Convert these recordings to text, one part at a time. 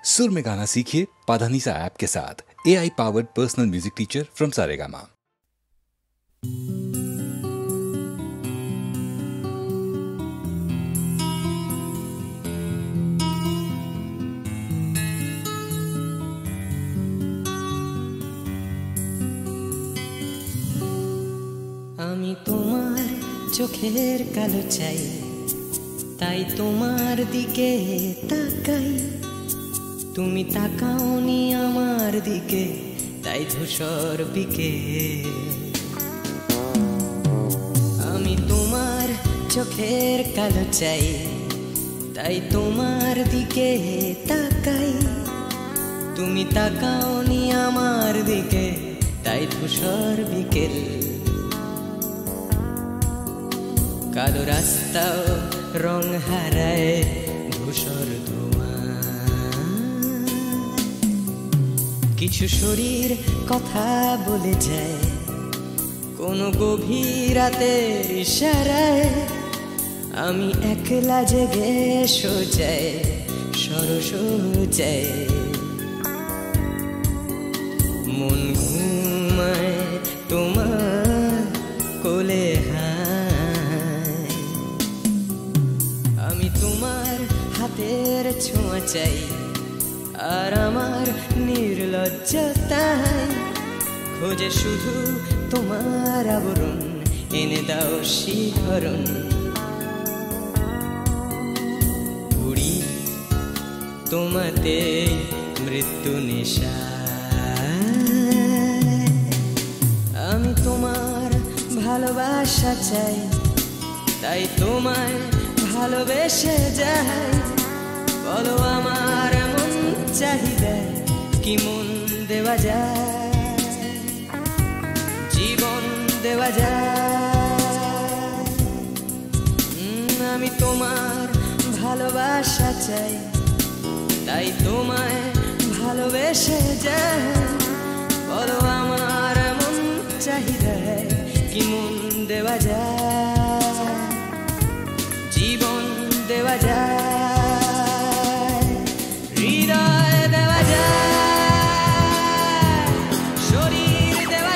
सुर में गाना सीखिए पाधानीसा ऐप के साथ। AI powered personal music teacher from Saregama. আমি তোমার চোখের কালো চাই, তাই তোমার দিকে তাকাই। তুমি তাকাওনি আমার দিকে, তাই ধূসর বিকেল। আমি তোমার চোখের কালো চাই, তাই তোমার দিকে তাকাই। তুমি তাকাওনি আমার দিকে, তাই ধূসর বিকেল। কালো রাস্তাও রং হারায় ধূসর ধোঁয়া। কিছু শরীর কথা বলে যায় কোনো গভীর রাতের ইশারায়। আমি একলা জেগে সোজায় সরসোজায়। মন ঘুমায় তোমার কোলে হায়। আমি তোমার হাতের ছোঁয়া চাই, আর আমার নির্লজ্জতায় খোঁজে শুধু তোমার আবরণ। এনে দাও শিহরণ। উড়ি তোমাতে মৃত্যু নেশা। আমি তোমার ভালোবাসা চাই, তাই তোমায় ভালোবেসে যাই। বলো আমার মন চাহিদা কি মন দেওয়া যায়, জীবন দেওয়া যায়। আমি তোমার ভালোবাসা চাই, তাই তোমায় ভালোবেসে যাই। বলো আমার মন চাহিদা কি মন দেওয়া যায়, জীবন দেওয়া যায়, হৃদয় দেওয়া যায়, শরীর দেওয়া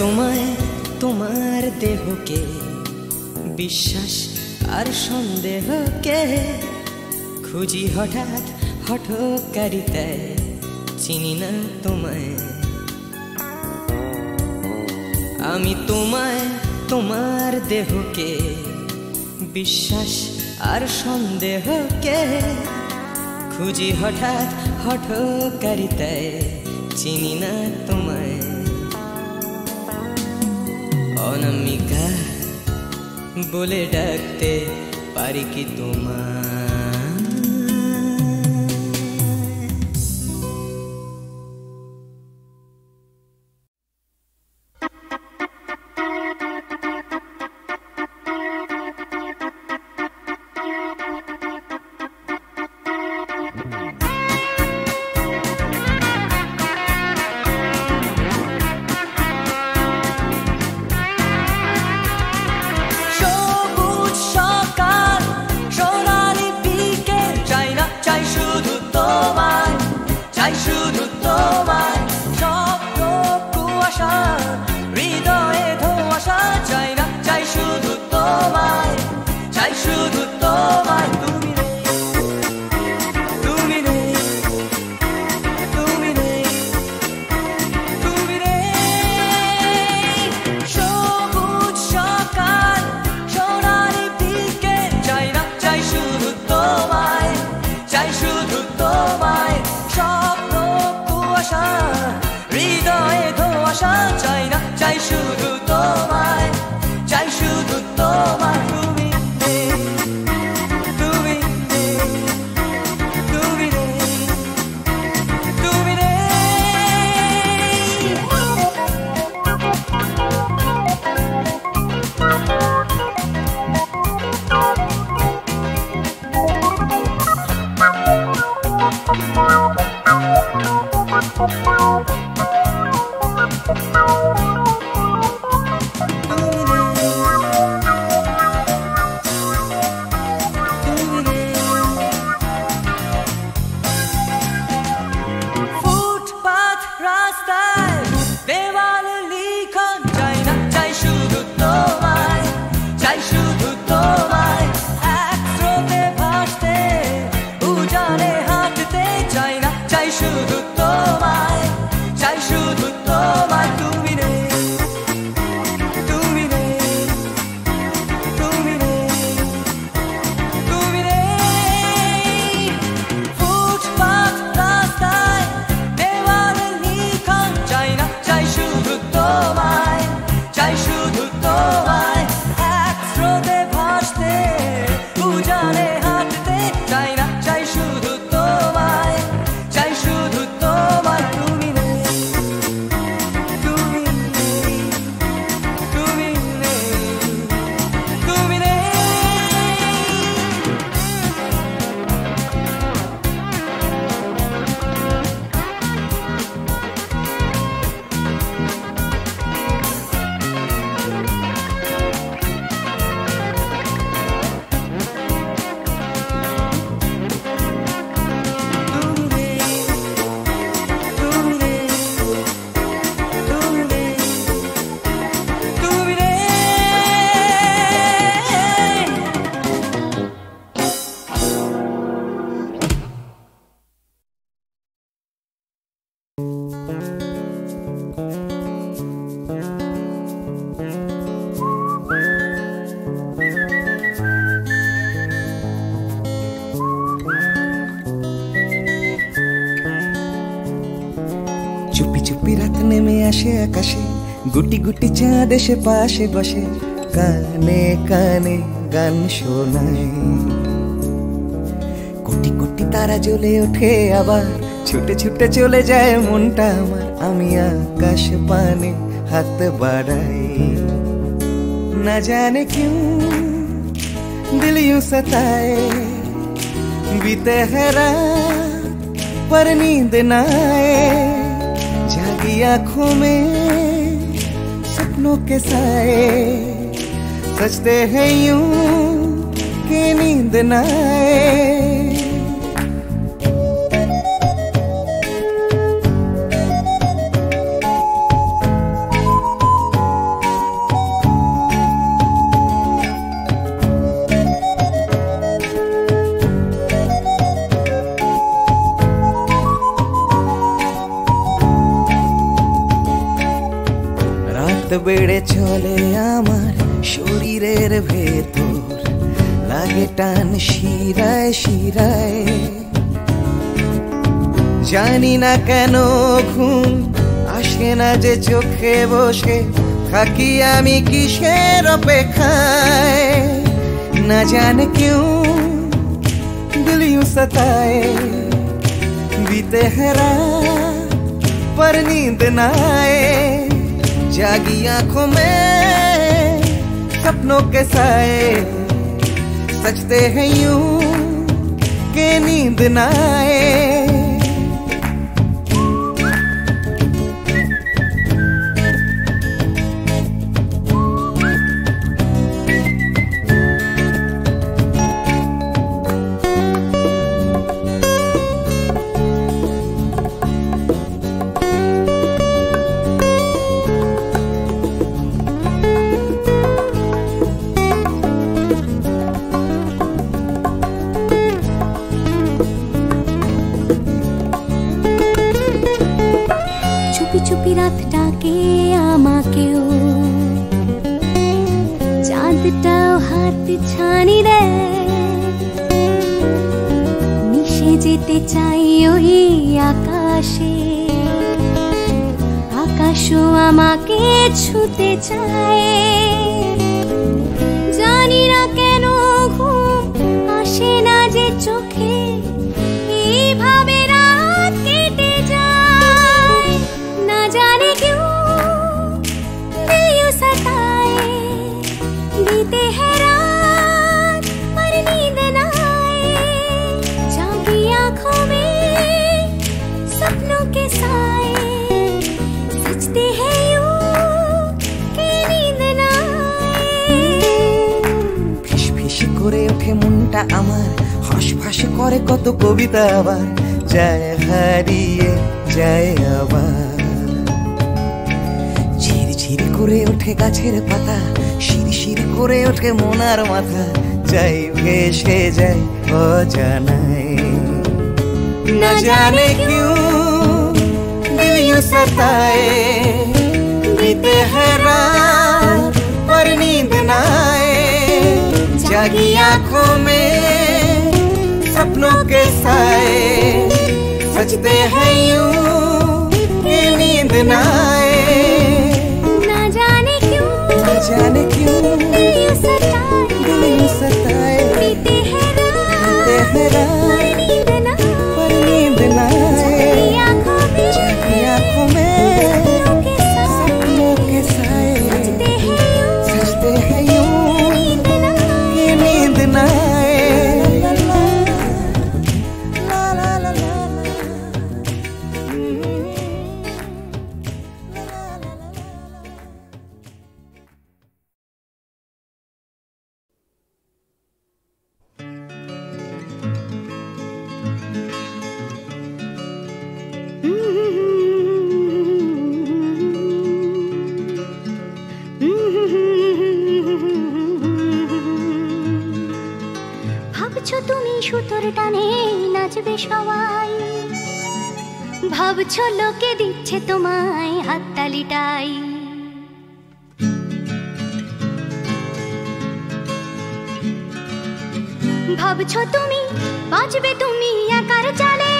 তোমায় তোমার দেহকে বিশ্বাস আর সন্দেহকে খুঁজি হঠাৎ হঠকারিতায়। চিনি না তোমায় আমি, তোমায় তোমার দেহকে বিশ্বাস আর সন্দেহকে খুঁজি হঠাৎ হঠকারিতায়। চিনি না তোমায় অনামিকা বলে ডাকতে পারি কি তোমায়? China শুধু তোমায় তুমি নেই তুমি নেই তুমি নেই তুমি নেই সবুজ সকাল সোনালি দিকে চাই না চাই শুধু তোমায় চাই শুধু তোমায় স্বপ্ন কুয়াশা হৃদয়ে ধোঁয়াশা চাই না চাই শুধু তোমায় চাই শুধু তোমায় তুমি নেই তুমি নেই তুমি নেই তুমি নেই ফুটপাত রাস্তায় দেওয়ালে লিখন চাই না চাই শুধু তোমায় চাই শুধু তোমায় এক স্রোতে ভাসতে উজানে হাঁটতে চাই না চাই শুধু তোমায় চাই শুধু তোমায় তুমি নেই তুমি নেই তুমি নেই তুমি নেই ফুটপাত রাস্তায় দেওয়ালে লিখন চাই না চাই শুধু তোমায় চাই শুধু তোমায় এক স্রোতে ভাসতে উজানে হাঁটতে চাই না চাই শুধু তোমায় চাই শুধু তোমায় তুমি নেই তুমি নেই তুমি নেই তুমি নেই চুপি চুপি রাত নেমে আসে আকাশে গুটি গুটি চাঁদ এসে পাশে বসে কানে কানে গান শোনায় কোটি কোটি তারা জ্বলে ওঠে আবার ছুটে ছুটে চলে যায় মনটা আমার আমি আকাশ পানে হাত বাড়াই না জানে क्यों दिल यूं सताए बीते है रात पर नींद ना आए जागी आंखों में सपनों के साए सजते हैं यूं कि नींद ना आए রাত বেড়ে চলে আমার শরীরের ভেতর লাগে টান শিরায় শিরায় জানি না কেন ঘুম আসে না যে চোখে বসে থাকি আমি কিসের অপেক্ষায় না জানে क्यों दिल यूं सताए बीते है रात पर नींद ना आए जागी आंखों में सपनों के साए सजते हैं यूं कि नींद ना आए হাত ছানি দেয়, মিশে যেতে চাই ওই আকাশে, আকাশও আমাকে ছুতে চায়। জানি না কেন ঘুম আসে না যে চোখে, এইভাবে রাত কেটে যায়। না জানে কেউ দিল सताए, बीते है रात पर नींद न आए, जागी आंखों में सपनों के साए, सजते हैं यूं कि नींद न आए। ফিস ফিস করে ওঠে মনটা আমার, হাসফাস করে কত কবিতা আবার, যায় হারিয়ে যায় আবার। ঝিরঝির করে ওঠে গাছের পাতা, শিরশির করে ওঠে মনার মাথা, যাই ভেসে যায় অজানায়। না জানে क्यों दिल यूं सताए, बीते है रात पर नींद न आए, जागी आंखों में सपनों के साए, सजते हैं यूं कि नींद न आए। ना जाने क्यों दिल यूं सताए, बीते है रात पर नींद न आए, जागी आंखों में सपनों के साए, सजते हैं यूं कि नींद न आए। ला ला ला ला ভাবছো তুমি সুতোর টানে নাচবে সবাই, ভাবছো লোকে দিচ্ছে তোমায় হাততালিটাই। ভাবছো তুমি বাঁচবে তুমি একার চালে,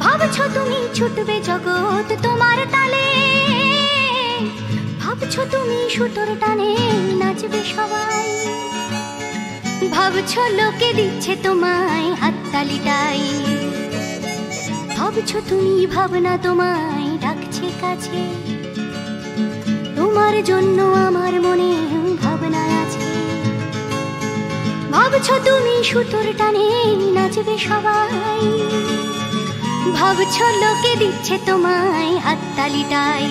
ভাবছো তুমি ছুটবে জগৎ তোমার তালে, ভাবছো তুমি সুতোর টানে নাচবে সবাই, ভাবছো লোকে দিচ্ছে তোমায় হাততালিটাই। ভাবছো তুমি ভাবনা তোমায় ডাকছে কাছে, তোমার জন্য আমার মনে ভাবনা আছে। ভাবছো তুমি সুতোর টানে নাচবে সবাই, ভাবছো লোকে দিচ্ছে তোমায় হাততালিটাই।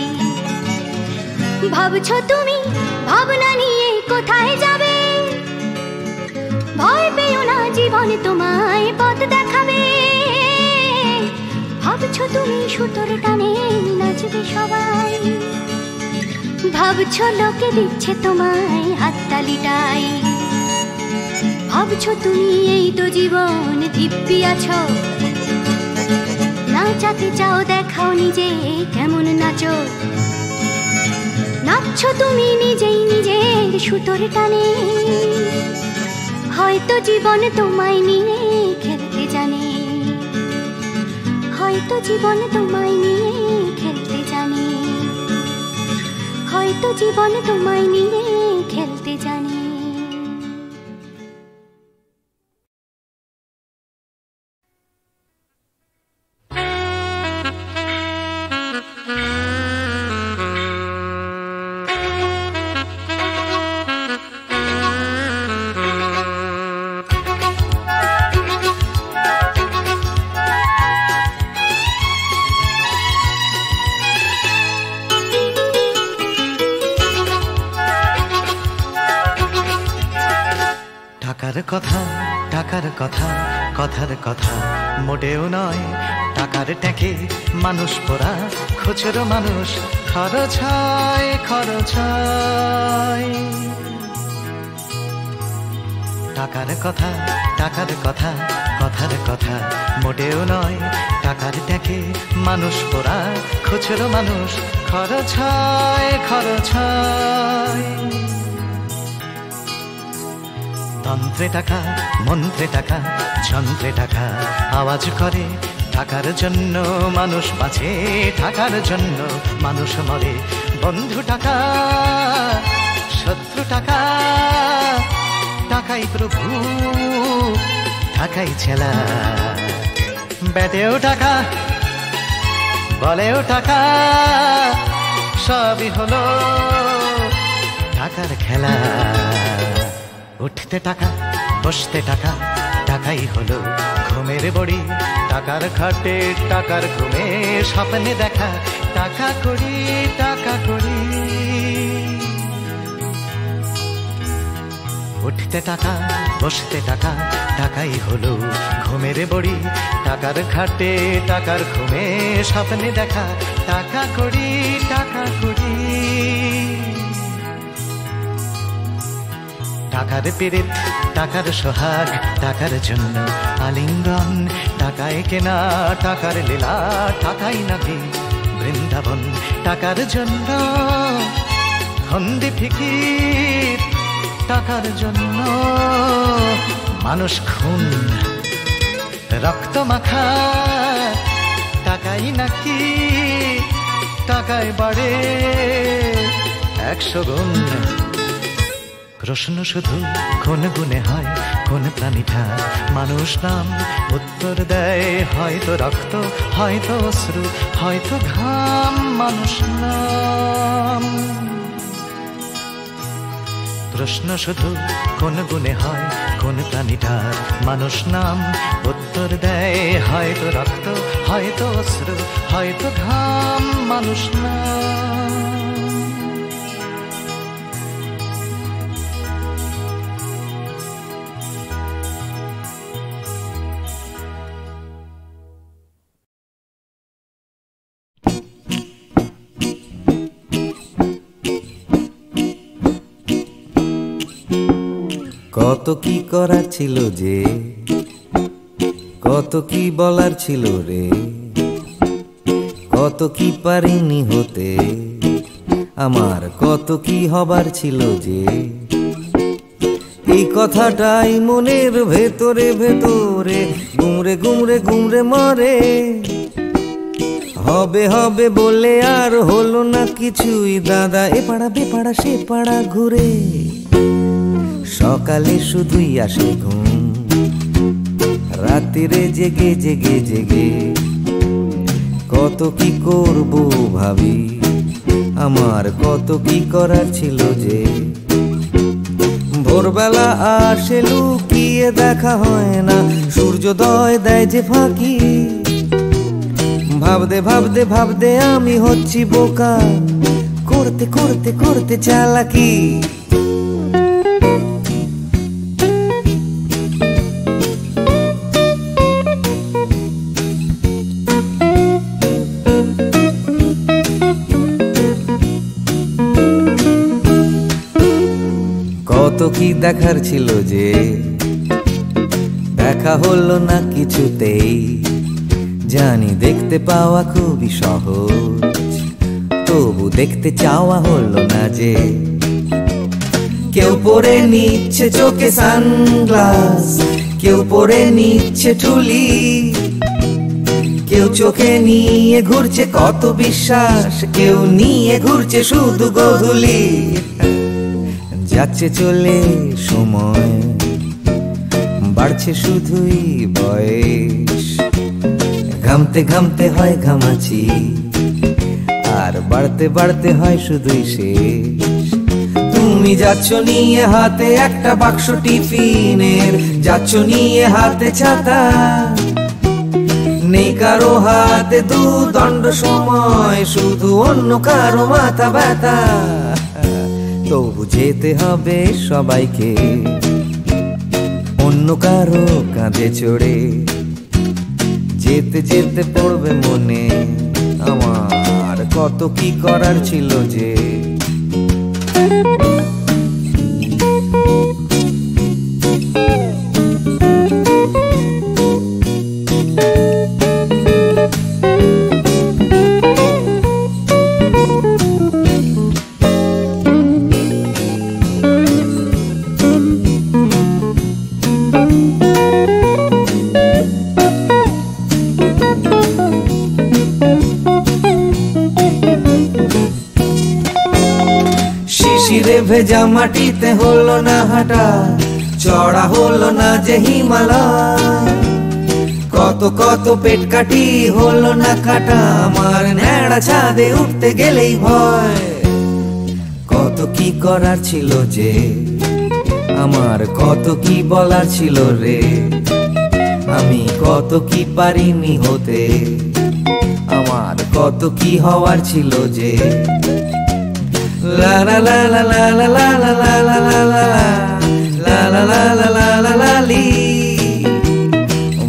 ভাবছো তুমি ভাবনা নিয়ে কোথায় যাবে, ভয় পেও না জীবন তোমায় পথ দেখাবে। ভাবছো তুমি সুতোর টানে নাচবে সবাই, ভাবছো লোকে দিচ্ছে তোমায় হাততালিটাই। ভাবছো তুমি এই তো জীবন দিব্যি আছো, নাচাতে চাও দেখাও নিজে কেমন নাচো। নাচছো তুমি নিজেই নিজের সুতোর টানে, হয়তো জীবন তোমায় নিয়ে খেলতে জানে, হয়তো জীবন তোমায় নিয়ে খেলতে জানে, হয়তো জীবন তোমায় নিয়ে খেলতে জানে। টাকার কথা টাকার কথা কথার কথা মোটেও নয়, টাকার ট্যাঁকে মানুষ পোড়া খুচরো মানুষ খরচ হয় খরচ হয়। টাকার কথা টাকার কথা কথার কথা মোটেও নয়, টাকার ট্যাঁকে মানুষ পোড়া খুচরো মানুষ খরচ হয় খরচ হয়। তন্ত্রে টাকা, মন্ত্রে টাকা, যন্ত্রে টাকা আওয়াজ করে। টাকার জন্য মানুষ বাঁচে, টাকার জন্য মানুষ মরে। বন্ধু টাকা, শত্রু টাকা, টাকাই প্রভু, টাকাই ছেলা। বেদেও টাকা, বলেও টাকা, সবই হলো টাকার খেলা। উঠতে টাকা, বসতে টাকা, টাকাই হলো ঘুমের বড়ি। টাকার খাটে, টাকার ঘুমে, স্বপ্নে দেখা টাকা করি, টাকা করি। উঠতে টাকা, বসতে টাকা, টাকাই হলো ঘুমের বড়ি। টাকার খাটে, টাকার ঘুমে, স্বপ্নে দেখা টাকা করি, টাকা করি। টাকার পীড়িত, টাকার সোহাগ, টাকার জন্য আলিঙ্গন। টাকায় কেনা, টাকার লীলা, টাকাই নাকি বৃন্দাবন। টাকার জন্য ফন্দি ফিকির, টাকার জন্য মানুষ খুন, রক্ত মাখা। টাকাই নাকি, টাকায় বাড়ে 100 গুণ। প্রশ্ন শুধু কোন গুণে হয়, কোন প্রাণীটা মানুষ নাম? উত্তর দেয় হয়তো রক্ত, হয়তো অশ্রু, হয়তো ঘাম। মানুষ নাম। প্রশ্ন শুধু কোন গুণে হয়, কোন প্রাণীটার মানুষ নাম? উত্তর দেয় হয়তো রক্ত, হয়তো অশ্রু, হয়তো ঘাম। মানুষ নাম। কত কি করার ছিল যে, কত কি বলার ছিল রে, কত কি পারিনি হতে, আমার কত কি হবার ছিল যে। এই কথাটাই মনের ভেতরে ভেতরে গুমরে গুমরে গুমরে মরে। হবে হবে বলে আর হলো না কিছুই দাদা, এ পাড়া বে পাড়া সে পাড়া ঘুরে। সকালে শুধুই আসে ঘুম, রাত্রিরে জেগে জেগে জেগে কত কি করব ভাবি, আমার কত কি করার ছিল যে। ভোরবেলা আসে লুকিয়ে দেখা হয় না, সূর্যোদয় দেয় যে ফাঁকি। ভাবতে ভাবতে ভাবতে আমি হচ্ছি বোকা, করতে করতে করতে চালাকি। কত কি দেখার ছিল যে, দেখা হলো না কিছুতেই। জানি দেখতে পাওয়া খুবই সহজ, তবু দেখতে চাওয়া হলো না যে। কেউ পরে নিচ্ছে চোখে সানগ্লাস, কেউ পরে নিচ্ছে ঠুলি, কেউ চোখে নিয়ে ঘুরছে কত বিশ্বাস, কেউ নিয়ে ঘুরছে শুধু গোধূলি। যাচ্ছে চলে সময়, বাড়ছে শুধুই বয়স। ঘামতে ঘামতে হয় ঘামাচি, আর বাড়তে বাড়তে হয় শুধুই শেষ। তুমি যাচ্ছ নিয়ে হাতে একটা বাক্স টিফিনের, যাচ্ছ নিয়ে হাতে ছাতা। নেই কারো হাতে দুদণ্ড সময়, শুধু অন্য কারো মাথা ব্যথা। তবু যেতে হবে সবাইকে, অন্য কারো কাঁধে চড়ে। যেতে যেতে পড়বে মনে আমার কত কি করার ছিল যে। রে ভেজা মাটিতে হলো না হাঁটা, চড়া হলো না যে হিমালয়। কত কত পেট কাটি হলো না কাটা, আমার ন্যাড়া ছাদে উঠতে গেলেই ভয়। কত কি করার ছিল যে, আমার কত কি বলার ছিল রে, আমি কত কি পারিনি হতে, আমার কত কি হওয়ার ছিল যে। লা লা লা লা লা লা লা লা লা লা লা লা লা লা লা লা লা লা লি।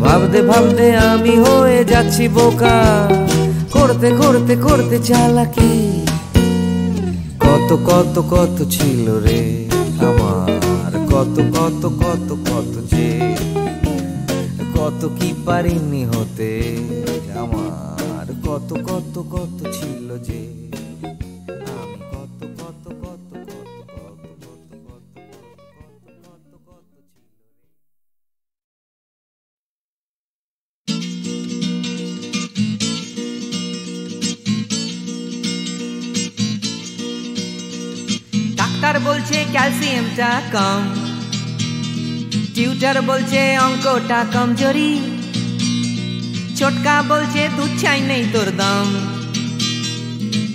ভাবতে ভাবতে আমি হয়ে যাচ্ছি বোকা, করতে করতে করতে চালাকি। কত কত কত ছিল রে আমার, কত কত কত কত যে, কত কি পারিনি হতে, আমার কত কত কত ছিল যে। আমি কত কত কত কত কত কত কত কত কত ছিল। ডাক্তার বলছে ক্যালসিয়ামটা কম, টিউটার বলছে অঙ্কটা কমজোরি, ছোটকা বলছে দুধ চাই নেই তোর দম,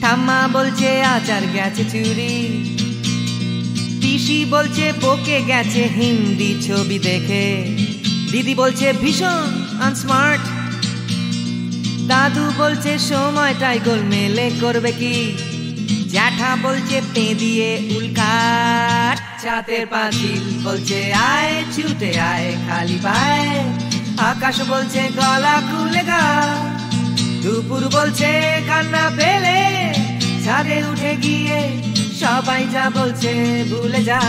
ঠাম্মা বলছে আচার গেছে চুরি, পিসি বলছে বকে গেছে হিন্দি ছবি দেখে, দিদি বলছে ভীষণ আনস্মার্ট, দাদু বলছে সময়টাই গোলমেলে করবে কি, জ্যাঠা বলছে পে দিয়ে উল্কাট, ছাতের পাঁচিল বলছে আয় ছুটে আয় খালি পায়, আকাশ বলছে গলা খুলে গা, দুপুর বলছে কান্না পেলে ছাদে উঠে গিয়ে সবাই যা বলছে ভুলে যা।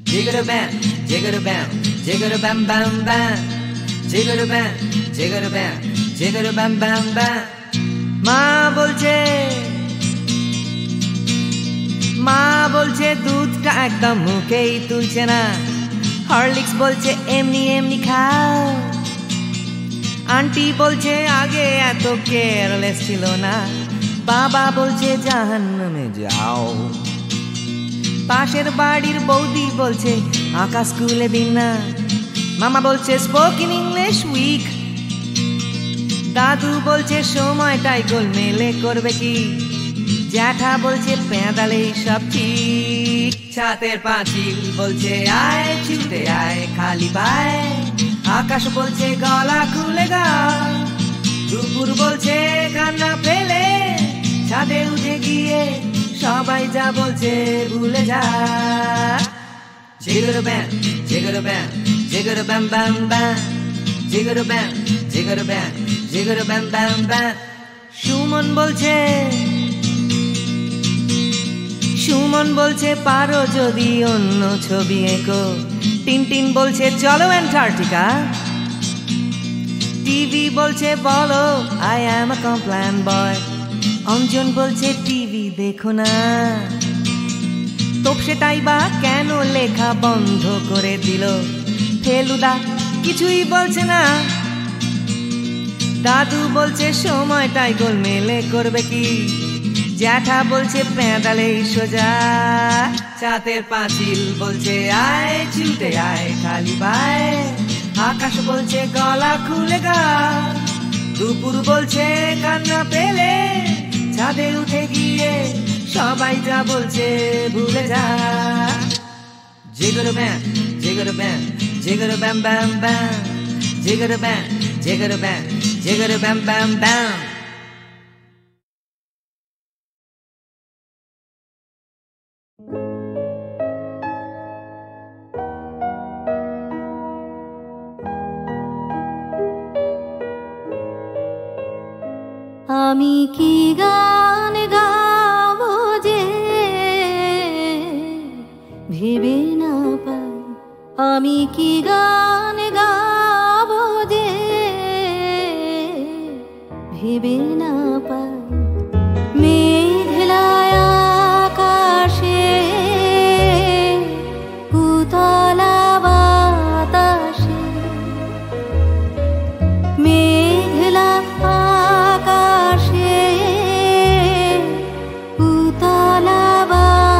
জিগর ব্যাম জিগর ব্যাম জিগর ব্যাম ব্যাম ব্যাম, জিগর ব্যাম জিগর ব্যাম জিগর ব্যাম ব্যাম ব্যাম। মা বলছে দুধটা একদম মুখেই তুলছে না, হরলিক্স বলছে এমনি এমনি খাও, আন্টি বলছে আগে এত কেয়ারলেস ছিল না, বাবা বলছে জাহান্নামে যাও, পাশের বাড়ির বৌদি বলছে আঁকা স্কুলে দিন না, মামা বলছে স্পোকেন ইংলিশ উইক, দাদু বলছে সময়টাই গোলমেলে করবে কি, জ্যাঠা বলছে পেঁদালে সব ঠিক, ছাতের পাঁচিল বলছে আয় ছুটে আয় খালি পায়, আকাশ বলছে গলা খুলে গা, দুপুর বলছে কান্না পেলে ছাদে উঠে গিয়ে সবাই যা বলছে ভুলে যা। জিগর ব্যাম জিগর ব্যাম জিগর ব্যাম ব্যাম ব্যাম, জিগর ব্যাম জিগর ব্যাম জিগর ব্যাম ব্যাম ব্যাম। সুমন বলছে পারো যদি অন্য ছবি এঁকো, টিনটিন বলছে চলো অ্যান্টার্কটিকা, টিভি বলছে বলো আই অ্যাম আ কমপ্ল্যান বয়, অঞ্জন বলছে টিভি দেখো না, তোপসেটাই বা কেন লেখা বন্ধ করে দিল, ফেলুদা কিছুই বলছে না, দাদু বলছে সময়টাই গোলমেলে করবে কি, জ্যাঠা বলছে পেঁদালেই সোজা, ছাতের পাঁচিল বলছে আয় ছুটে আয় খালি পায়, আকাশ বলছে গলা খুলে গা, দুপুর বলছে কান্না পেলে ছাদে উঠে গিয়ে সবাই যা বলছে ভুলে যা। জিগর ব্যাম জিগর ব্যাম জিগর ব্যাম ব্যাম ব্যাম, জিগর ব্যাম জিগর ব্যাম জিগর ব্যাম ব্যাম ব্যাম। আমি কি গান গাবো যে ভেবে না পাই, আমি কি গান গাবো যে ভেবে না পাই, মেঘলায় আকাশে উতলা বাতাসে, মেঘলা আকাশে উতলা বাতাসে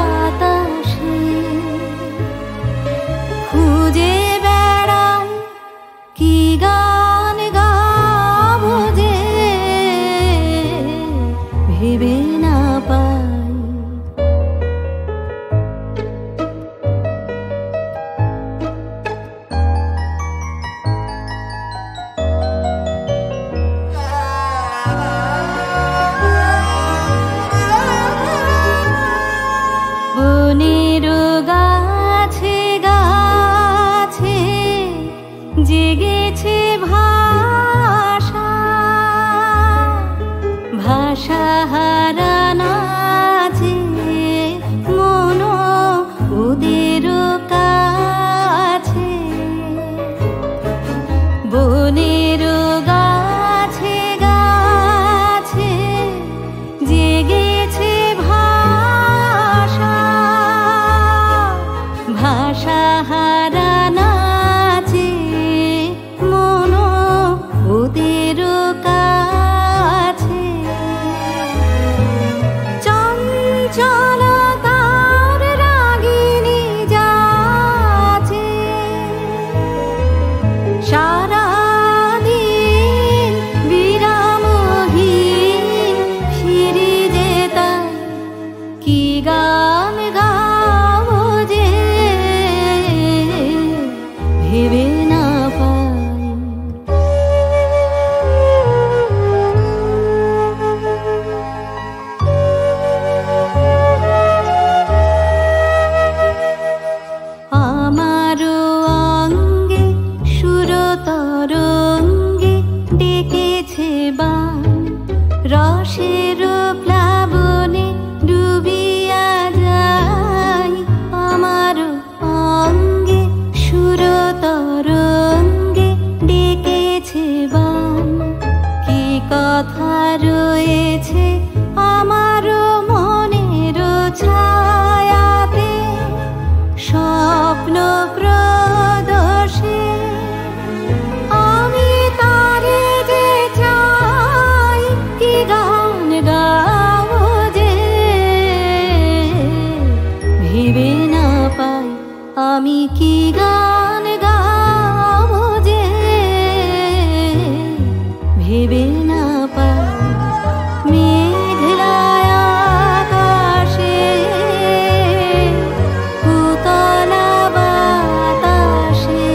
ভেবে না পাই আমি কি গান গাবো যে, ভেবে না পাই মেঘলায় আকাশে উতলা বাতাসে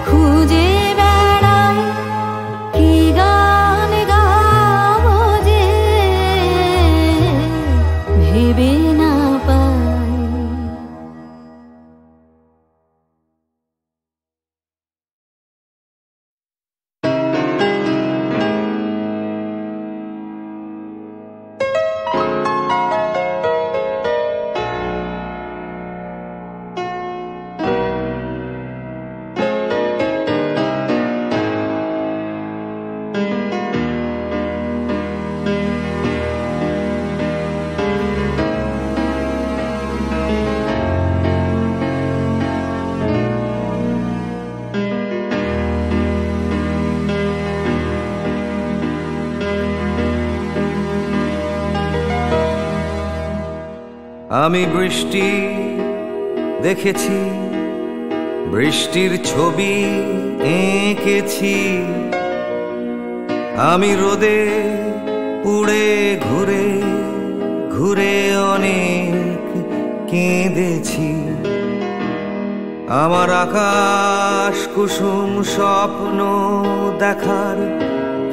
খুঁজে বেড়াই কি গান গাবো যে, ভেবে না পাই। আমি বৃষ্টি দেখেছি, বৃষ্টির ছবি এঁকেছি, আমি রোদে পুড়ে ঘুরে ঘুরে অনেক কেঁদেছি। আমার আকাশ কুসুম স্বপ্ন দেখার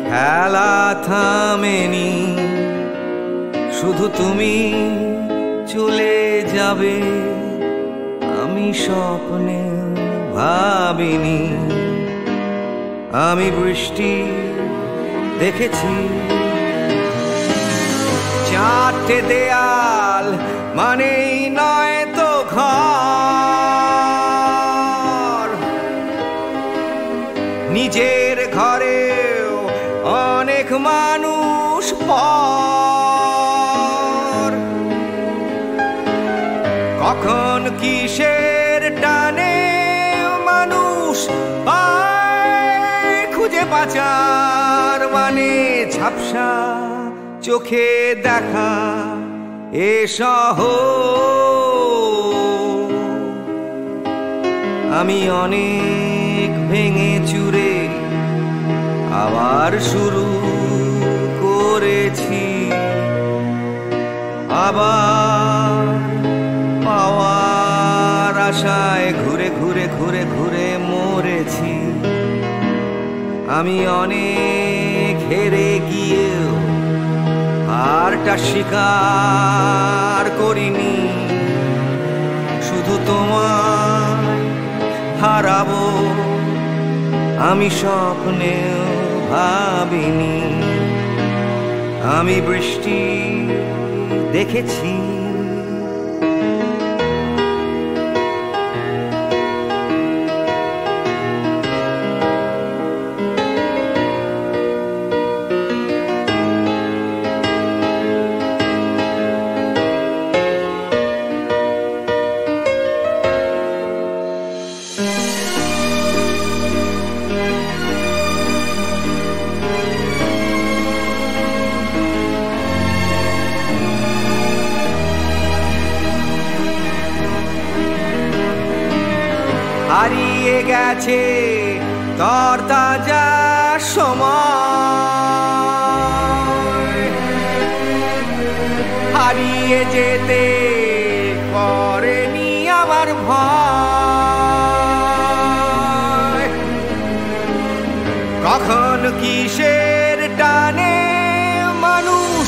খেলা থামেনি, শুধু তুমি চলে যাবে আমি স্বপ্নে ভাবিনি। আমি বৃষ্টি দেখেছি, চারটে দেয়াল মানেই নয় তো ঘর, নিজের ঘরেও অনেক মানুষ পর। কখন কিসের টানে মানুষ পায় খুঁজে বাঁচার মানে, ঝাপসা চোখে দেখা এ শহর। আমি অনেক ভেঙে চুরে আবার শুরু করেছি, আবার পাওয়ার আশায় ঘুরে ঘুরে ঘুরে ঘুরে মরেছি। আমি অনেক হেরে গিয়েও হারটা স্বীকার করিনি, শুধু তোমায় হারাবো আমি স্বপ্নেও ভাবিনি। আমি বৃষ্টি দেখেছি, হারিয়ে গেছে তরতাজা সময়, হারিয়ে যেতে করেনি আমার ভয়। কখন কিসের টানে মানুষ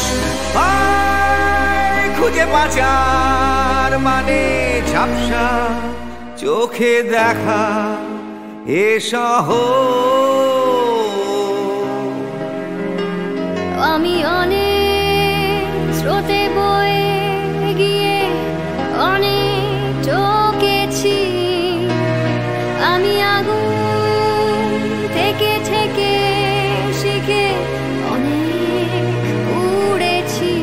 পায় খুঁজে বাঁচার মানে, ঝাপসা চোখে দেখা এ শহর। আমি অনেক স্রোতে বয়ে গিয়ে অনেক চোখেছি, আমি আগুন থেকে থেকে শিখে অনেক উড়েছি।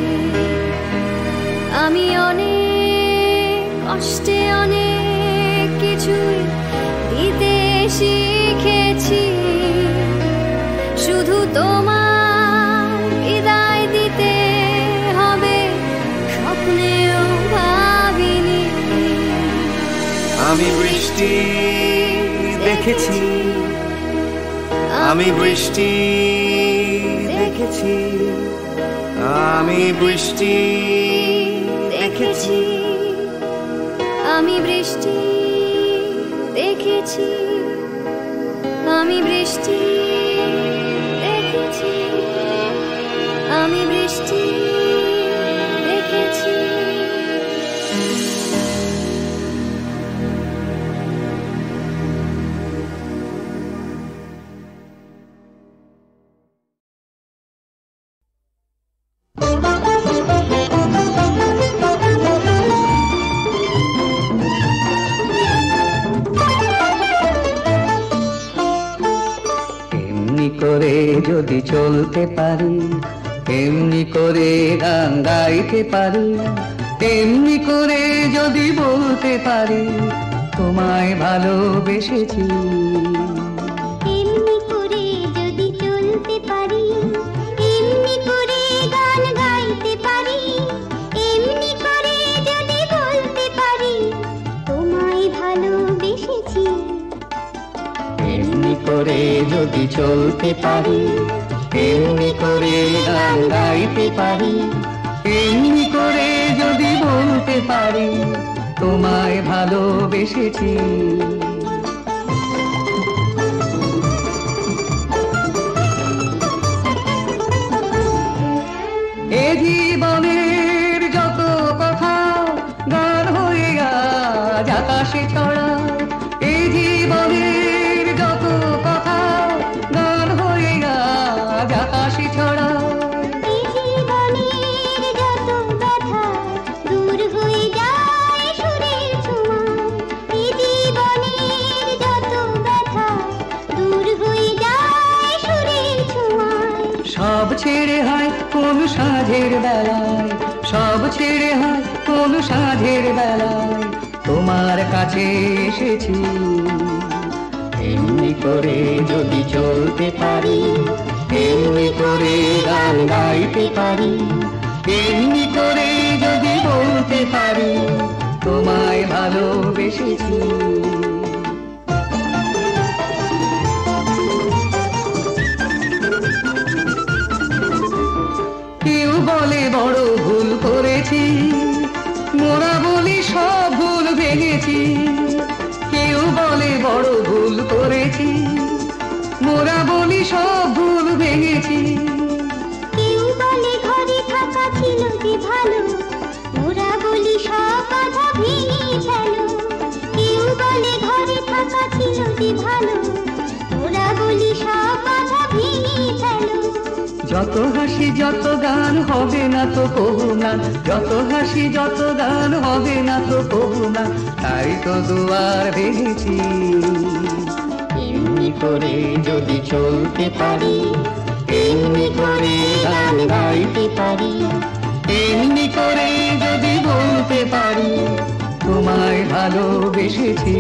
আমি অনেক কষ্টে অনেক কিছুই দিতে শিখেছি, শুধু তোমার বিদায় দিতে হবে স্বপ্নেও আমি বৃষ্টি দেখেছি, আমি বৃষ্টি দেখেছি, আমি বৃষ্টি দেখেছি, আমি বৃষ্টি দেখেছি, আমি বৃষ্টি দেখেছি, আমি বৃষ্টি দেখেছি। করে যদি চলতে পারি, এমনি করে গান গাইতে পারি, এমনি করে যদি বলতে পারি তোমায় ভালোবেসেছি। এমনি করে যদি চলতে পারি, এমনি করে গান গাইতে পারি, এমনি করে যদি বলতে পারি তোমায় ভালোবেসেছি। এমনি করে যদি চলতে পারি, এমনি করে গান গাইতে পারি, এমনি করে যদি বলতে পারি তোমায় ভালোবেসেছি। এ জীবনের যত কথা গান হয়ে আজ আকাশে ছড়া, এ জীবনের যত কথা গান হয়ে আজ আকাশে ছড়া। এই জীবনের যত ব্যথা দূর হয়ে যায় সুরের ছোঁয়ায়, এই জীবনের যত ব্যথা দূর হয়ে যায় সুরের ছোঁয়ায়। সব ছেড়ে হয় কোন সাঁঝের বেলায়, সব ছেড়ে হয় কোন সাঁঝের বেলায় তোমার কাছে এসেছি। এমনি করে যদি চলতে পারি, এমনি করে গান গাইতে পারি, এমনি করে যদি বলতে পারি তোমায় ভালোবেসেছি। কেউ বলে বড় ভুল করেছি, মোরা বলি সব ভুল ভেঙেছি। কেউ বলে বড় ভুল করেছি, মোরা বলি সব ভুল ভেঙেছি। কেউ বলে ঘরে থাকা ছিল যে ভালো, ওরা বলি সব বাধা ভেঙে ফেলো। কেউ বলে ঘরে থাকা ছিল যে ভালো, ওরা বলি সব বাধা ভেঙে ফেলো। যত হাসি যত গান হবে না তো কবু না, যত হাসি যত গান হবে না তো কবু না, তাই তো দুয়ার ভেঙেছি। এমনি করে যদি চলতে পারি, এমনি করে গান গাইতে পারি, এমনি করে যদি বলতে পারি তোমায় ভালোবেসেছি।